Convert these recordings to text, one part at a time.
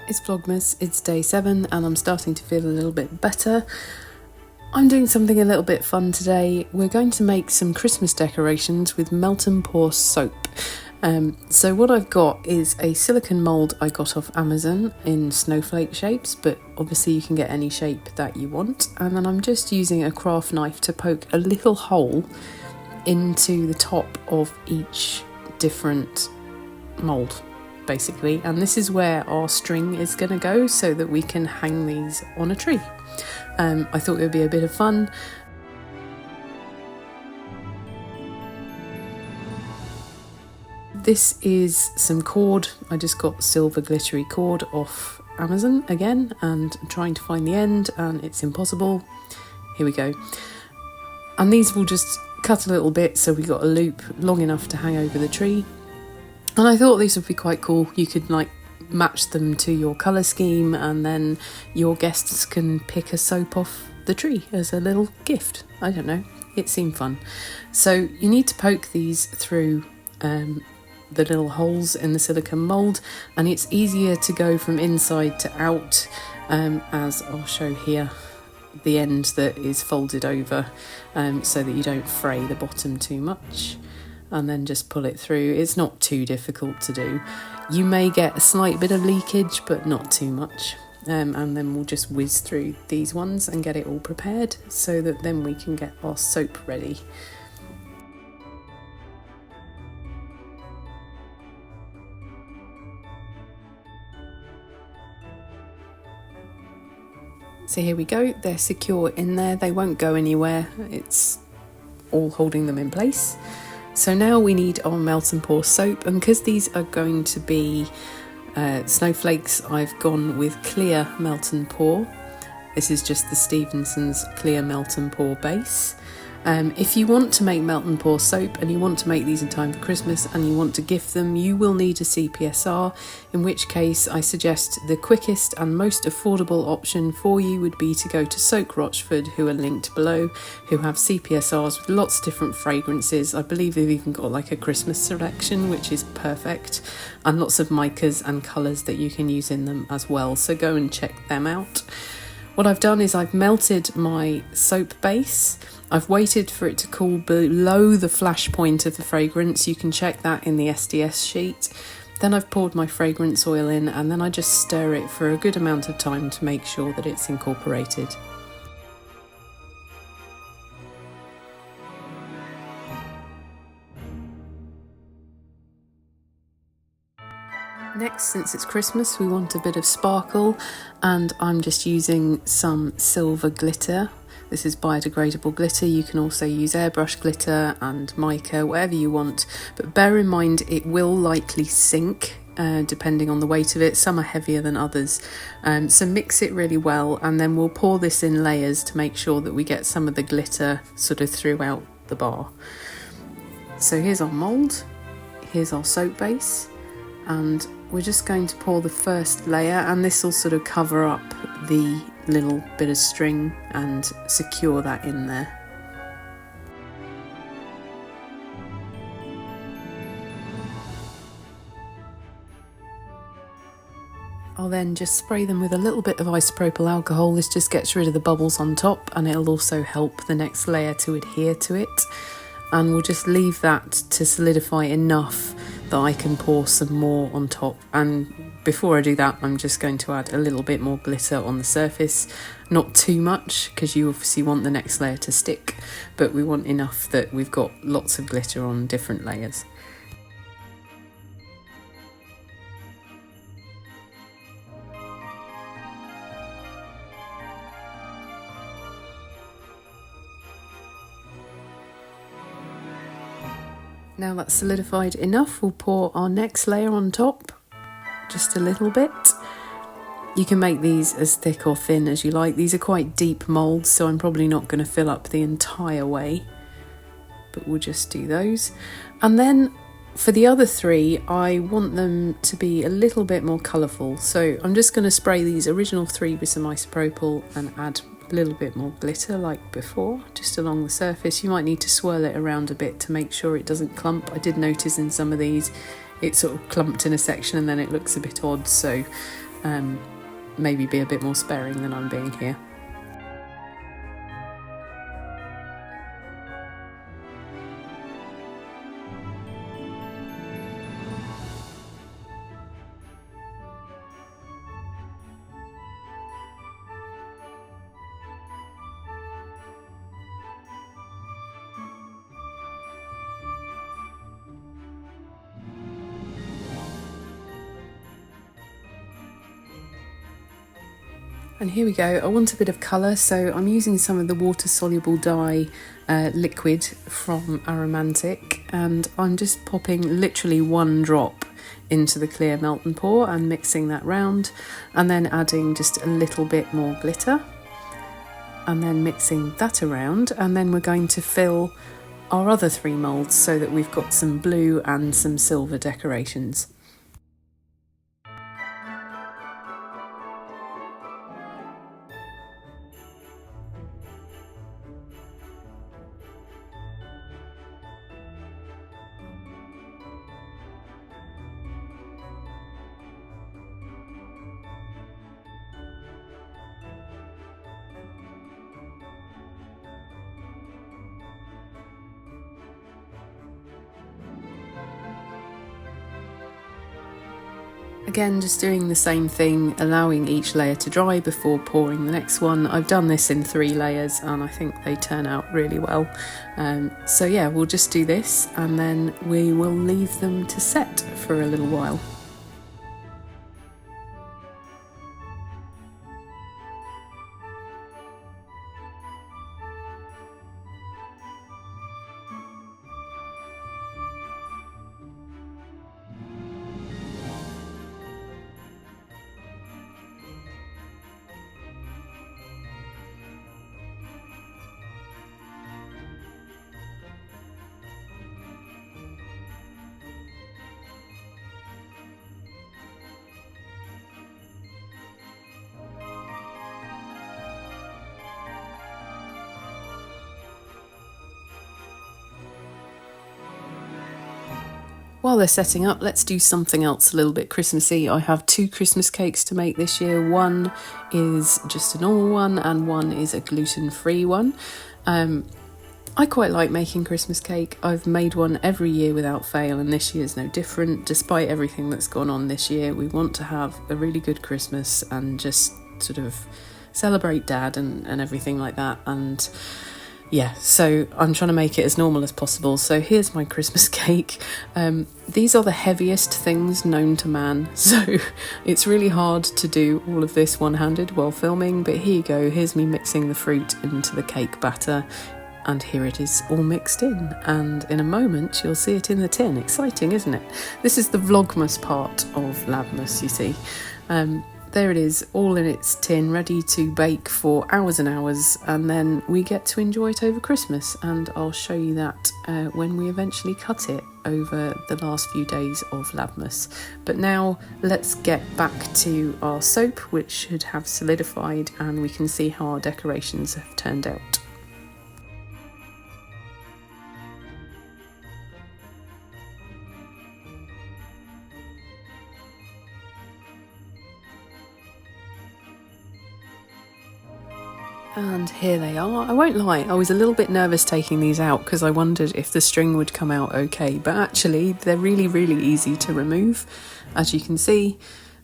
It's Vlogmas, it's day 7 and I'm starting to feel a little bit better. I'm doing something a little bit fun today. We're going to make some Christmas decorations with melt and pour soap. So what I've got is a silicone mould I got off Amazon in snowflake shapes, but obviously you can get any shape that you want. And then I'm just using a craft knife to poke a little hole into the top of each different mould, basically, and this is where our string is going to go so that we can hang these on a tree. I thought it would be a bit of fun. This is some cord. I just got silver glittery cord off Amazon again, and I'm trying to find the end and it's impossible. Here we go. And these will just cut a little bit so we got a loop long enough to hang over the tree. And I thought these would be quite cool. You could match them to your colour scheme, and then your guests can pick a soap off the tree as a little gift. I don't know, it seemed fun. So you need to poke these through the little holes in the silicone mould, and it's easier to go from inside to out, as I'll show here, the end that is folded over, so that you don't fray the bottom too much. And then just pull it through. It's not too difficult to do. You may get a slight bit of leakage, but not too much. And then we'll just whiz through these ones and get it all prepared so that then we can get our soap ready. So here we go, they're secure in there, they won't go anywhere, it's all holding them in place. So now we need our melt and pour soap, and because these are going to be snowflakes, I've gone with clear melt and pour. This is just the Stevenson's clear melt and pour base. If you want to make melt and pour soap and you want to make these in time for Christmas and you want to gift them, you will need a CPSR, in which case I suggest the quickest and most affordable option for you would be to go to Soak Rochford, who are linked below, who have CPSRs with lots of different fragrances. I believe they've even got like a Christmas selection, which is perfect, and lots of micas and colours that you can use in them as well, so go and check them out. What I've done is I've melted my soap base. I've waited for it to cool below the flash point of the fragrance. You can check that in the SDS sheet. Then I've poured my fragrance oil in, and then I just stir it for a good amount of time to make sure that it's incorporated. Next, since it's Christmas, we want a bit of sparkle, and I'm just using some silver glitter. This is biodegradable glitter. You can also use airbrush glitter and mica, whatever you want, but bear in mind it will likely sink depending on the weight of it. Some are heavier than others, so mix it really well, and then we'll pour this in layers to make sure that we get some of the glitter sort of throughout the bar. So here's our mould, here's our soap base, and we're just going to pour the first layer, and this will sort of cover up the little bit of string and secure that in there. I'll then just spray them with a little bit of isopropyl alcohol. This just gets rid of the bubbles on top, and it'll also help the next layer to adhere to it. And we'll just leave that to solidify enough that I can pour some more on top. And before I do that, I'm just going to add a little bit more glitter on the surface. Not too much, because you obviously want the next layer to stick, but we want enough that we've got lots of glitter on different layers. Now that's solidified enough, we'll pour our next layer on top, just a little bit. You can make these as thick or thin as you like. These are quite deep moulds, so I'm probably not going to fill up the entire way, but we'll just do those. And then for the other three, I want them to be a little bit more colourful, so I'm just going to spray these original three with some isopropyl and add a little bit more glitter like before, just along the surface. You might need to swirl it around a bit to make sure it doesn't clump. I did notice in some of these it sort of clumped in a section and then it looks a bit odd, so maybe be a bit more sparing than I'm being here. And here we go. I want a bit of colour, so I'm using some of the water-soluble dye liquid from Aromantic, and I'm just popping literally 1 drop into the clear melt and pour and mixing that round, and then adding just a little bit more glitter, and then mixing that around, and then we're going to fill our other 3 moulds so that we've got some blue and some silver decorations. Again, just doing the same thing, allowing each layer to dry before pouring the next one. I've done this in 3 layers and I think they turn out really well. So yeah, we'll just do this and then we will leave them to set for a little while. While they're setting up, let's do something else a little bit Christmassy. I have 2 Christmas cakes to make this year. One is just a normal one and one is a gluten-free one. I quite like making Christmas cake. I've made one every year without fail, and this year's no different. Despite everything that's gone on this year, we want to have a really good Christmas and just sort of celebrate Dad and everything like that. And yeah, so I'm trying to make it as normal as possible. So here's my Christmas cake. These are the heaviest things known to man, so it's really hard to do all of this one-handed while filming, but here you go. Here's me mixing the fruit into the cake batter, and here it is all mixed in, and in a moment you'll see it in the tin. Exciting, isn't it? This is the Vlogmas part of Labmas, you see. There it is, all in its tin, ready to bake for hours and hours, and then we get to enjoy it over Christmas, and I'll show you that when we eventually cut it over the last few days of Labmas. But now let's get back to our soap, which should have solidified, and we can see how our decorations have turned out. And here they are. I won't lie, I was a little bit nervous taking these out because I wondered if the string would come out okay, but actually they're really, really easy to remove. As you can see,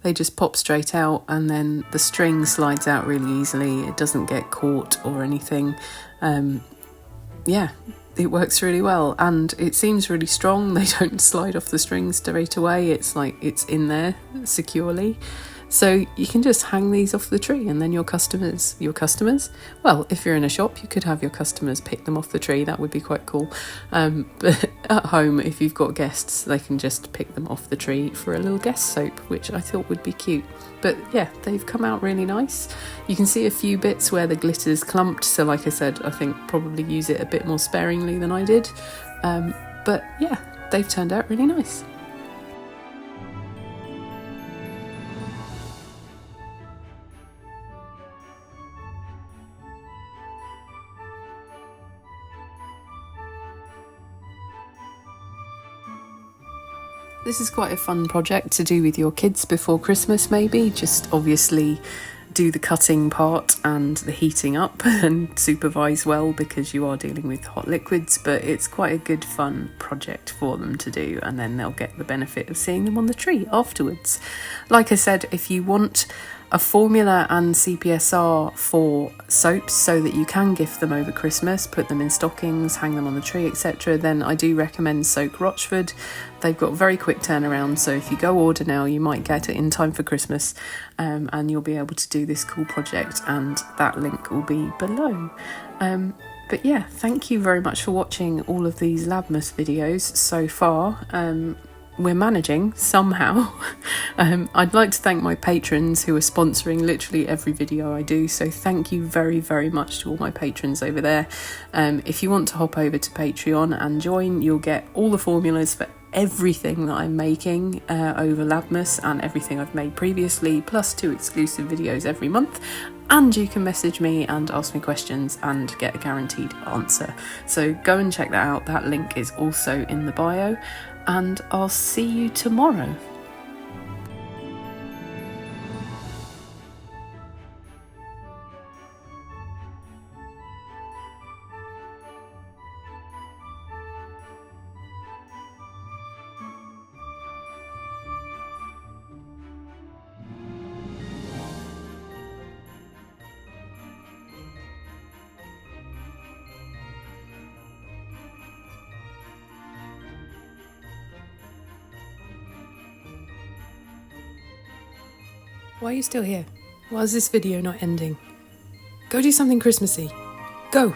they just pop straight out and then the string slides out really easily. It doesn't get caught or anything. Yeah, it works really well, and it seems really strong. They don't slide off the strings straight away. It's like it's in there securely. So you can just hang these off the tree, and then your customers, well, if you're in a shop, you could have your customers pick them off the tree. That would be quite cool. But at home, if you've got guests, they can just pick them off the tree for a little guest soap, which I thought would be cute. But yeah, they've come out really nice. You can see a few bits where the glitter's clumped. So like I said, I think probably use it a bit more sparingly than I did. But yeah, they've turned out really nice. This is quite a fun project to do with your kids before Christmas, maybe. Just obviously do the cutting part and the heating up and supervise well, because you are dealing with hot liquids, but it's quite a good fun project for them to do, and then they'll get the benefit of seeing them on the tree afterwards. Like I said, if you want a formula and CPSR for soaps so that you can gift them over Christmas, put them in stockings, hang them on the tree, etc., then I do recommend Soak Rochford. They've got very quick turnaround, so if you go order now, you might get it in time for Christmas, and you'll be able to do this cool project, and that link will be below. But yeah, thank you very much for watching all of these Labmas videos so far. We're managing somehow. I'd like to thank my patrons who are sponsoring literally every video I do, so thank you very, very much to all my patrons over there. If you want to hop over to Patreon and join, you'll get all the formulas for everything that I'm making over Labmas and everything I've made previously, plus 2 exclusive videos every month. And you can message me and ask me questions and get a guaranteed answer. So go and check that out. That link is also in the bio, and I'll see you tomorrow. Why are you still here? Why is this video not ending? Go do something Christmassy. Go!